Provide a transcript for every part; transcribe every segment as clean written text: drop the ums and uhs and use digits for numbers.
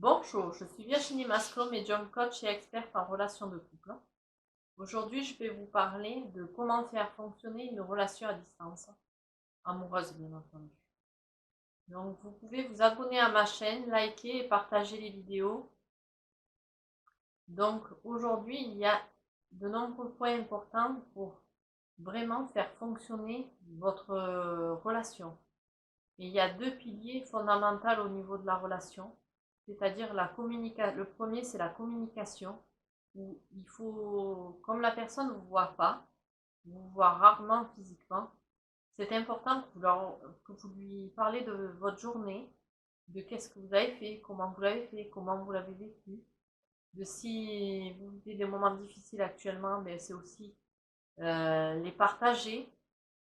Bonjour, je suis Virginie Masclo, médium coach et experte en relations de couple. Aujourd'hui, je vais vous parler de comment faire fonctionner une relation à distance, amoureuse bien entendu. Donc, vous pouvez vous abonner à ma chaîne, liker et partager les vidéos. Donc, aujourd'hui, il y a de nombreux points importants pour vraiment faire fonctionner votre relation. Et il y a deux piliers fondamentaux au niveau de la relation, c'est-à-dire la communication. Le premier, c'est la communication, où il faut, comme la personne ne vous voit pas, vous voit rarement physiquement, c'est important que vous lui parlez de votre journée, de qu'est-ce que vous avez fait, comment vous l'avez fait, comment vous l'avez vécu, de si vous vivez des moments difficiles actuellement, mais c'est aussi les partager,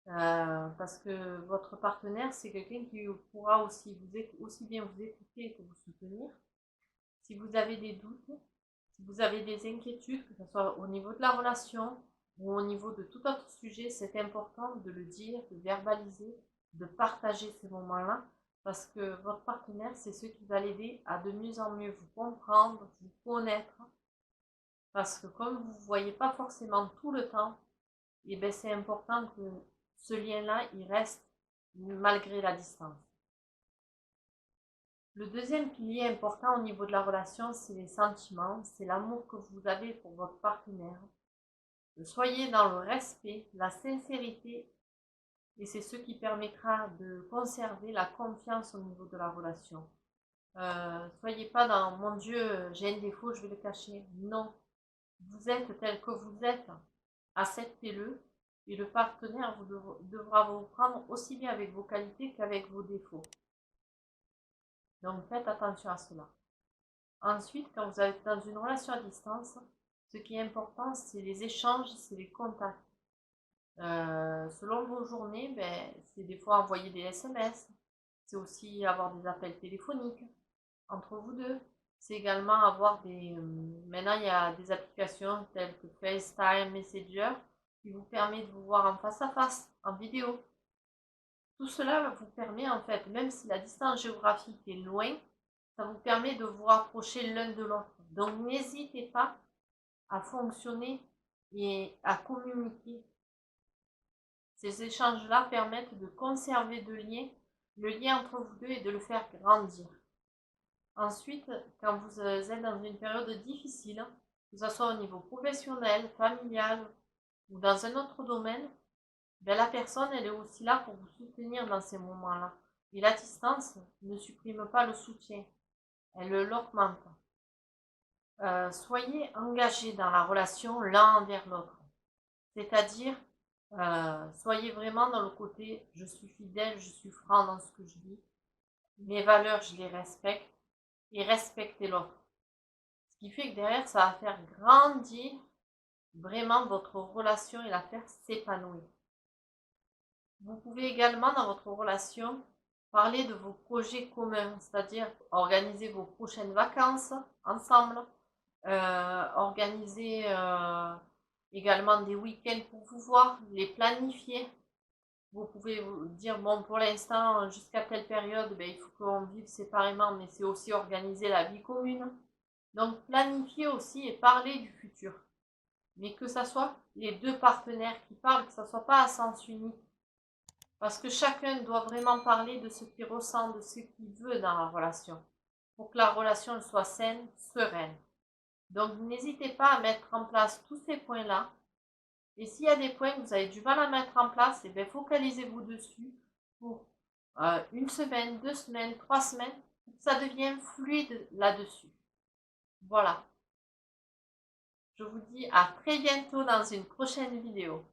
parce que votre partenaire, c'est quelqu'un qui pourra aussi bien vous écouter que vous soutenir. Si vous avez des doutes, si vous avez des inquiétudes, que ce soit au niveau de la relation ou au niveau de tout autre sujet, c'est important de le dire, de verbaliser, de partager ces moments-là, parce que votre partenaire, c'est ce qui va l'aider à de mieux en mieux vous comprendre, vous connaître, parce que comme vous ne voyez pas forcément tout le temps, et bien c'est important que ce lien-là, il reste malgré la distance. Le deuxième pilier important au niveau de la relation, c'est les sentiments, c'est l'amour que vous avez pour votre partenaire. Soyez dans le respect, la sincérité, et c'est ce qui permettra de conserver la confiance au niveau de la relation. Soyez pas dans « mon Dieu, j'ai un défaut, je vais le cacher ». Non, vous êtes tel que vous êtes, acceptez-le, et le partenaire devra vous prendre aussi bien avec vos qualités qu'avec vos défauts. Donc faites attention à cela. Ensuite, quand vous êtes dans une relation à distance, ce qui est important, c'est les échanges, c'est les contacts. Selon vos journées, c'est des fois envoyer des SMS, c'est aussi avoir des appels téléphoniques entre vous deux. C'est également avoir maintenant, il y a des applications telles que FaceTime, Messenger, qui vous permet de vous voir en face à face, en vidéo. Tout cela vous permet en fait, même si la distance géographique est loin, ça vous permet de vous rapprocher l'un de l'autre. Donc n'hésitez pas à fonctionner et à communiquer. Ces échanges-là permettent de conserver le lien entre vous deux et de le faire grandir. Ensuite, quand vous êtes dans une période difficile, que ce soit au niveau professionnel, familial ou dans un autre domaine, la personne, elle est aussi là pour vous soutenir dans ces moments-là. Et la distance ne supprime pas le soutien, elle l'augmente. Soyez engagés dans la relation l'un envers l'autre. C'est-à-dire, soyez vraiment dans le côté « je suis fidèle, je suis franc dans ce que je dis, mes valeurs, je les respecte » et respectez l'autre. Ce qui fait que derrière, ça va faire grandir vraiment votre relation et la faire s'épanouir. Vous pouvez également, dans votre relation, parler de vos projets communs, c'est-à-dire organiser vos prochaines vacances ensemble, organiser également des week-ends pour vous voir, les planifier. Vous pouvez vous dire, bon, pour l'instant, jusqu'à telle période, il faut qu'on vive séparément, mais c'est aussi organiser la vie commune. Donc, planifier aussi et parler du futur. Mais que ce soit les deux partenaires qui parlent, que ce ne soit pas à sens unique. Parce que chacun doit vraiment parler de ce qu'il ressent, de ce qu'il veut dans la relation, pour que la relation soit saine, sereine. Donc n'hésitez pas à mettre en place tous ces points-là. Et s'il y a des points que vous avez du mal à mettre en place, focalisez-vous dessus pour une semaine, 2 semaines, 3 semaines, pour que ça devienne fluide là-dessus. Voilà. Je vous dis à très bientôt dans une prochaine vidéo.